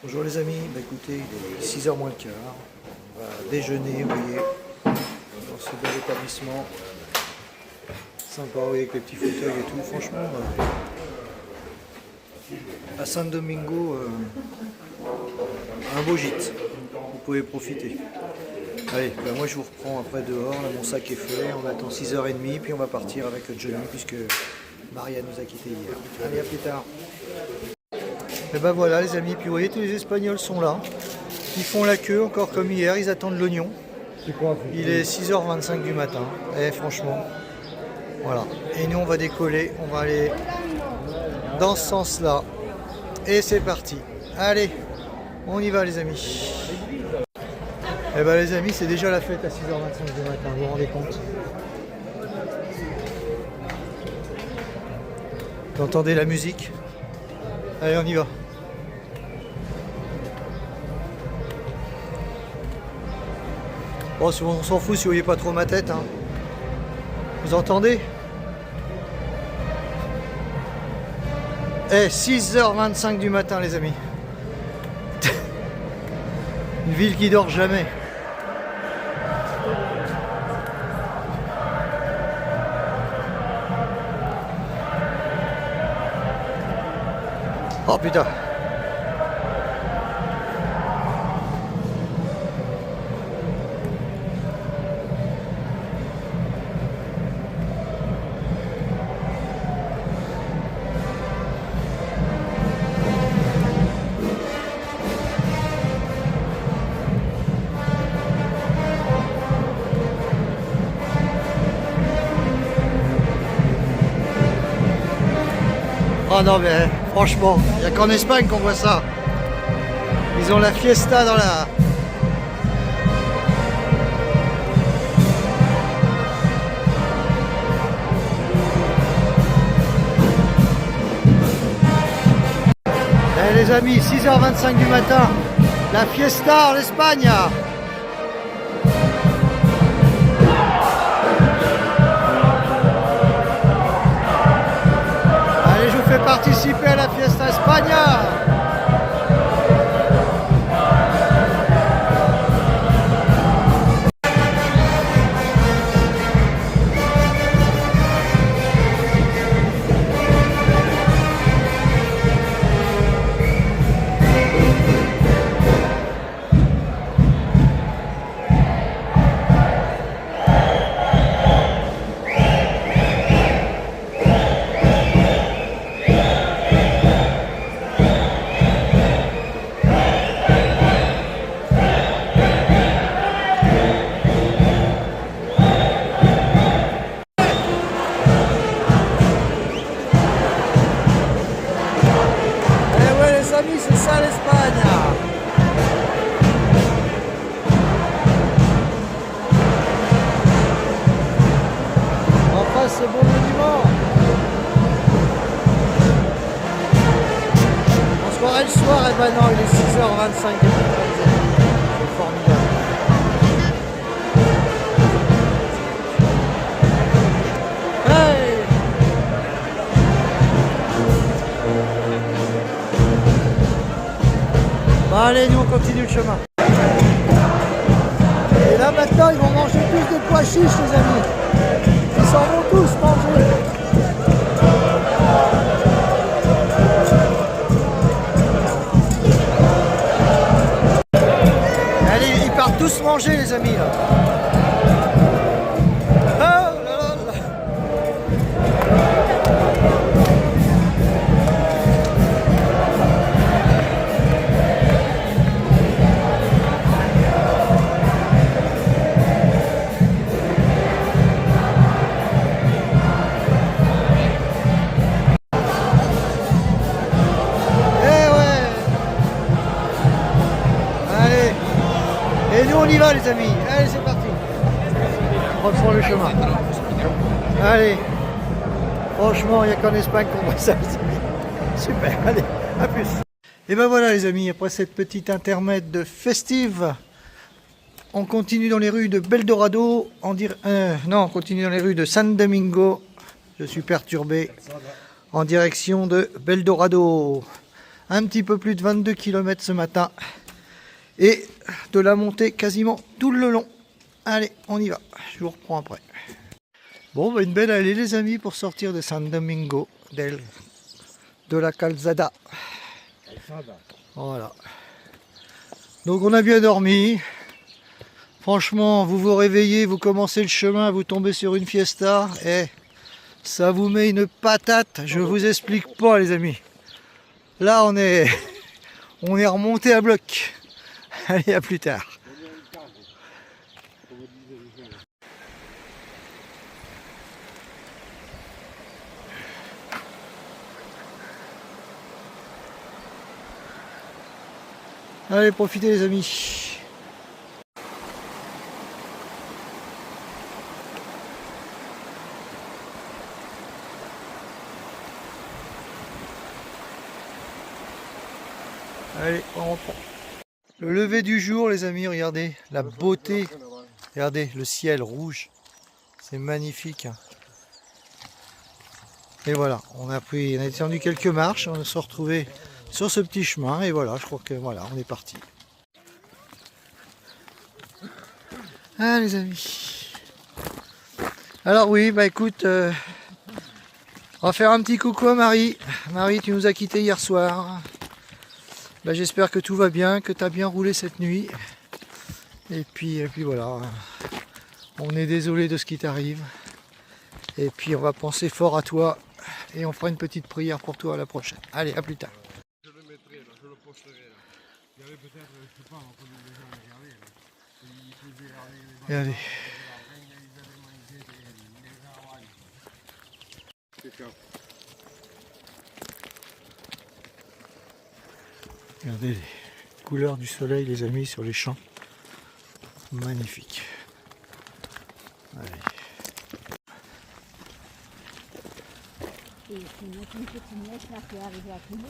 Bonjour les amis, écoutez, il est 6h moins le quart, on va déjeuner, vous voyez, dans ce bel établissement, sympa, vous voyez, avec les petits fauteuils et tout, franchement, à San Domingo, un beau gîte, vous pouvez profiter. Allez, moi je vous reprends après dehors, là, mon sac est fait, on attend 6h30, puis on va partir avec Johnny, puisque Maria nous a quittés hier. Allez, à plus tard. Et ben voilà les amis, puis vous voyez tous les Espagnols sont là, ils font la queue encore comme hier, ils attendent l'oignon. Il est 6h25 du matin, et franchement, voilà. Et nous on va décoller, on va aller dans ce sens là, et c'est parti. Allez, on y va les amis. Et ben les amis, c'est déjà la fête à 6h25 du matin, vous vous rendez compte? Vous entendez la musique? Allez, on y va. Bon, on s'en fout si vous voyez pas trop ma tête. Hein. Vous entendez? Eh, 6h25 du matin, les amis. Une ville qui dort jamais. Oh putain. Oh non mais franchement, il n'y a qu'en Espagne qu'on voit ça. Ils ont la fiesta dans la... Eh les amis, 6h25 du matin, la fiesta en Espagne. Allez, je vous fais participer à la fiesta España. C'est ça l'Espagne. En face c'est bon monument. On se croirait le soir, et ben non, il est 6h25. C'est formidable. Bon allez, nous on continue le chemin. Et là maintenant ils vont manger plus de pois chiches les amis. Ils s'en vont tous manger. Allez, ils partent tous manger les amis là. Et nous on y va les amis, allez c'est parti. On reprend le chemin. Allez, franchement il n'y a qu'en Espagne qu'on voit ça les amis. Super, allez, à plus. Et ben voilà les amis, après cette petite intermède de festive, on continue dans les rues de Beldorado, on continue dans les rues de San Domingo. Je suis perturbé, en direction de Beldorado. un petit peu plus de 22 km ce matin. Et de la montée quasiment tout le long. Allez, on y va. Je vous reprends après. Bon, bah une belle allée les amis pour sortir de San Domingo de la Calzada. Voilà. Donc on a bien dormi. Franchement, vous vous réveillez, vous commencez le chemin, vous tombez sur une fiesta et ça vous met une patate. Je vous explique pas les amis. Là on est remonté à bloc. Allez, à plus tard. Allez, profitez les amis. Allez, on reprend. Le lever du jour les amis, regardez la beauté. Regardez le ciel rouge. C'est magnifique. Et voilà, on a descendu quelques marches, on se retrouvé sur ce petit chemin et voilà, je crois que voilà, on est parti. Ah les amis. Alors oui, bah écoute, on va faire un petit coucou à Marie. Marie, tu nous as quittés hier soir. Bah, j'espère que tout va bien, que tu as bien roulé cette nuit. Et puis voilà, on est désolé de ce qui t'arrive. Et puis on va penser fort à toi et on fera une petite prière pour toi à la prochaine. Allez, à plus tard. Je le mettrai là, je le posterai là. Il y avait peut-être, je sais pas, on connaît les gens à regarder là. Ils faisaient avec les Et allez. Regardez les couleurs du soleil les amis sur les champs. Magnifique. Allez. Et c'est une petite neige là qui est arrivée à Toulouse.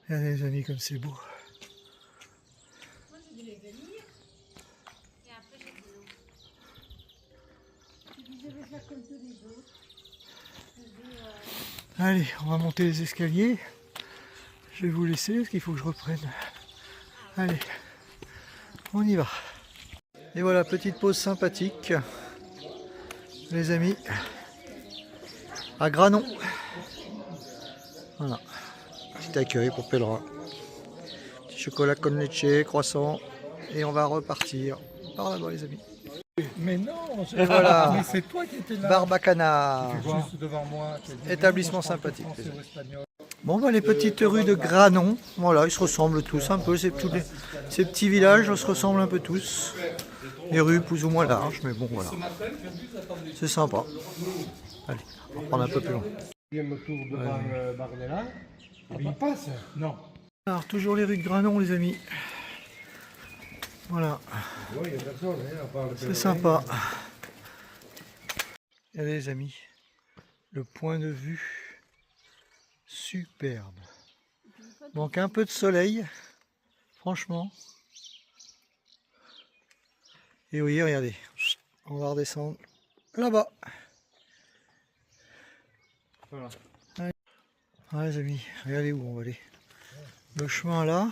Regardez les amis comme c'est beau. Moi je voulais venir et après j'ai dit non. Je dis je vais faire comme tous les autres. Allez, on va monter les escaliers. Je vais vous laisser parce qu'il faut que je reprenne. Allez, on y va. Et voilà, petite pause sympathique, les amis, à Granon. Voilà, petit accueil pour pèlerins. Petit chocolat con leche, croissant, et on va repartir par là-bas, les amis. Mais non, Et voilà, mais c'est toi qui étais là. Barbacana, Juste devant moi. établissement sympathique. Les amis. Bon, bah, les petites rues de Granon, voilà, ils se ressemblent tous un peu, ces petits villages se ressemblent un peu tous. Les rues plus ou moins larges, mais bon, voilà. C'est sympa. Allez, on va prendre un peu plus loin. Deuxième tour devant Bardella. Il passe. Non. Alors, toujours les rues de Granon, les amis. Voilà, c'est sympa. Regardez, les amis, le point de vue, superbe. Donc, un peu de soleil, franchement. Et oui, regardez, on va redescendre là-bas. Voilà. Ouais, les amis, regardez où on va aller. Le chemin là,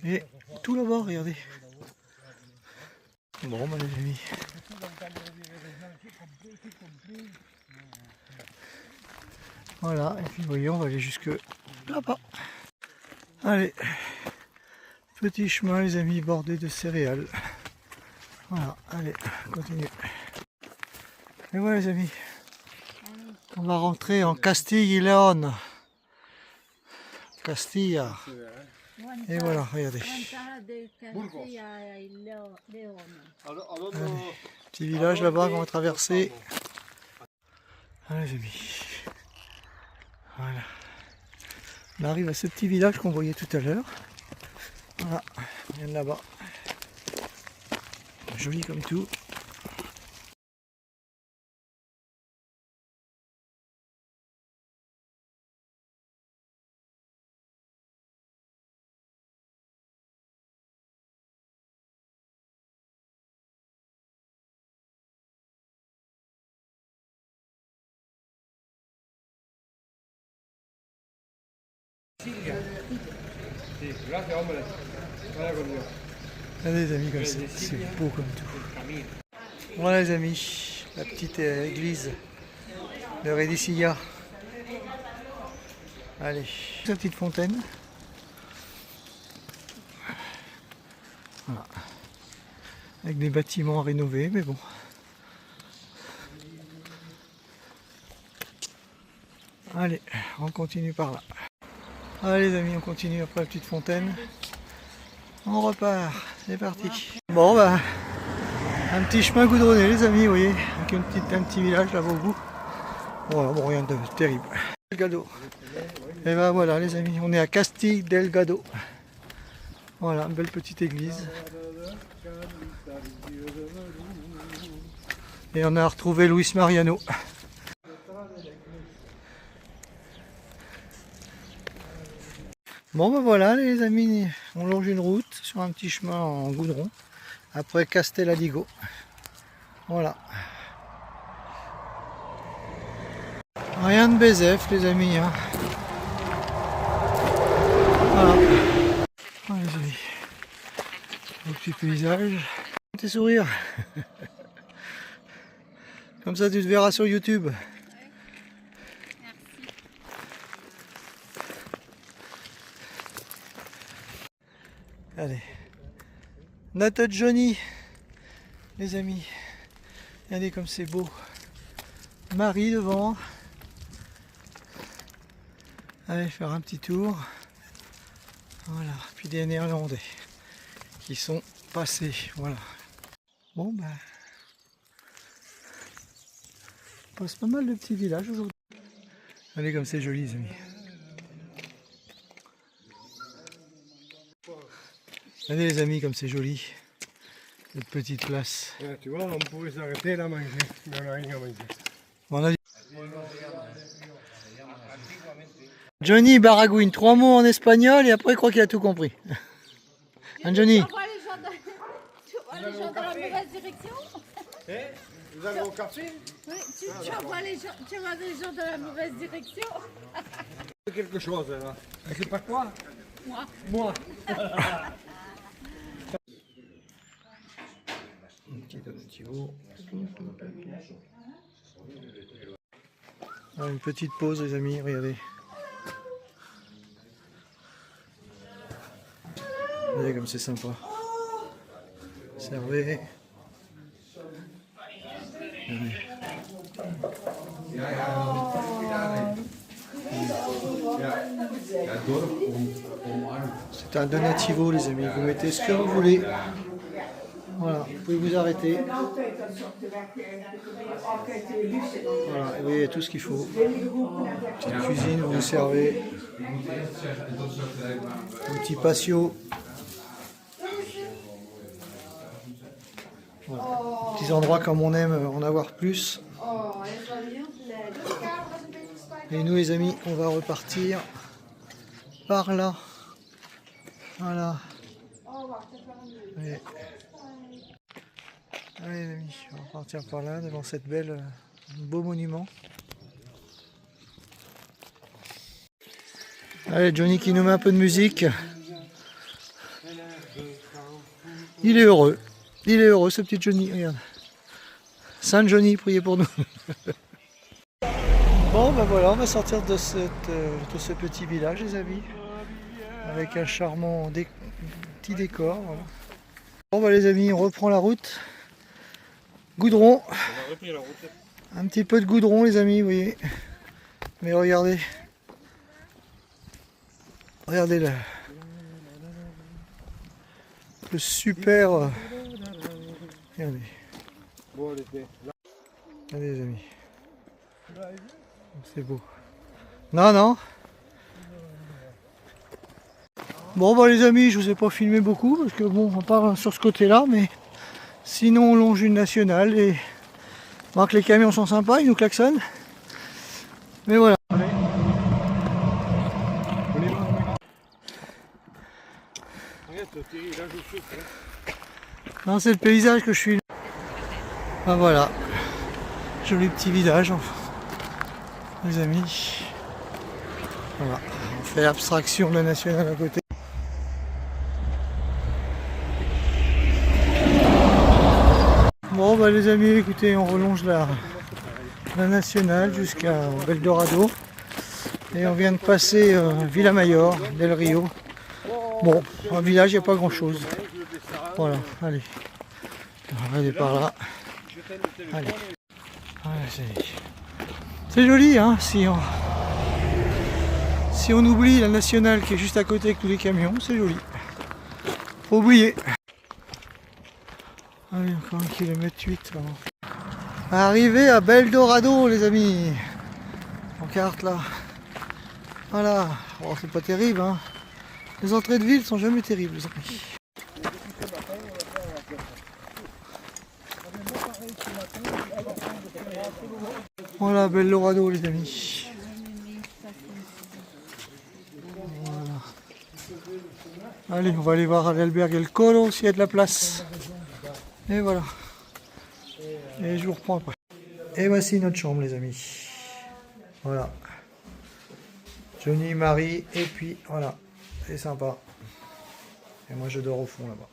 et tout là-bas, regardez. Bon, bah, les amis. Voilà, et puis vous voyez, on va aller jusque là-bas. Allez, petit chemin, les amis, bordé de céréales. Voilà, allez, continue. Et voilà, les amis. On va rentrer en Castille et Léon. Castilla. Et voilà, regardez. Allez, petit village là-bas qu'on va traverser. Allez, les amis. Voilà. On arrive à ce petit village qu'on voyait tout à l'heure. Voilà, on vient de là-bas. Joli comme tout. Sicilia. Sì, là c'est omelette. Voilà comme ça. Regardez les amis comme ça, c'est beau comme tout. Voilà les amis, la petite église de Redicilla. Allez, sa petite fontaine. Voilà. Avec des bâtiments à rénover, mais bon. Allez, on continue par là. Allez les amis, on continue après la petite fontaine. On repart, c'est parti. Bon bah, un petit chemin goudronné les amis, vous voyez, avec un petit village là-bas au bout. Voilà, bon rien de terrible. Delgado. Et ben voilà les amis, on est à Castille Delgado. Voilà, une belle petite église. Et on a retrouvé Luis Mariano. Bon ben voilà les amis, on longe une route sur un petit chemin en goudron. Après Castelladigo. Voilà. Rien de BZF les amis. Hein. Voilà. Voilà les amis. Un petit paysage. Tes sourires. Comme ça tu te verras sur YouTube. Allez. Notre Johnny, les amis. Regardez comme c'est beau. Marie devant. Allez faire un petit tour. Voilà. Puis des Néerlandais qui sont passés. Voilà. Bon bah. On passe pas mal de petits villages aujourd'hui. Allez comme c'est joli les amis. Regardez les amis comme c'est joli, cette petite place. Ouais, tu vois, on pourrait s'arrêter là à manger, mais on n'a rien à manger. Bon, on a dit... Johnny Baragouin, 3 mots en espagnol et après il croit qu'il a tout compris. Hein Johnny? Tu vois les gens dans la mauvaise direction? Vous allez au café? Oui, tu vois les gens dans la mauvaise direction? Quelque chose là. C'est pas quoi? Moi. Moi. Un petit aperitivo. Ah, une petite pause les amis, regardez. Regardez comme c'est sympa. Servez. C'est un donativo les amis, vous mettez ce que vous voulez. Voilà, vous pouvez vous arrêter. Voilà, vous voyez tout ce qu'il faut. Petite cuisine, vous vous servez. Un petit patio. Voilà. Petits endroits comme on aime en avoir plus. Et nous les amis, on va repartir par là. Voilà. Allez les amis, on va repartir par là devant cette belle, beau monument. Allez Johnny qui nous met un peu de musique. Il est heureux ce petit Johnny, regarde. Saint Johnny, priez pour nous. Bon ben voilà, on va sortir de ce petit village les amis. Avec un charmant petit décor. Voilà. Bon ben les amis, on reprend la route. Goudron. On a repris la route. Un petit peu de goudron les amis, vous voyez. Mais regardez. Regardez là. Le super. Regardez. Bon, elle était là. Regardez les amis. C'est beau. Non, non. Bon bah les amis, je vous ai pas filmé beaucoup parce que bon, on part sur ce côté-là, mais sinon on longe une nationale et on voit que les camions sont sympas, ils nous klaxonnent. Mais voilà. Regarde, Thierry, là je souffre. Non, c'est le paysage que je suis. Ben voilà. Joli petit village, enfin. Les amis. Voilà. fait abstraction de la nationale à côté. Bon bah les amis, écoutez, on relonge la nationale jusqu'à Beldorado. Et on vient de passer Villamayor, Del Rio. Bon, un village, il n'y a pas grand chose. Voilà, allez. On va aller par là. Allez. Voilà, c'est joli, hein, si on oublie la nationale qui est juste à côté avec tous les camions, c'est joli. Faut oublier. Allez, encore 1 km 8. Arrivé à Beldorado, les amis. En carte là. Voilà. Bon, c'est pas terrible, hein. Les entrées de ville sont jamais terribles, les amis. Voilà, Beldorado, les amis. Voilà. Allez, on va aller voir à l'Albergue El Colo s'il y a de la place. Et voilà. Et je vous reprends après. Et voici notre chambre, les amis. Voilà. Johnny, Marie, et puis voilà. C'est sympa. Et moi je dors au fond là-bas.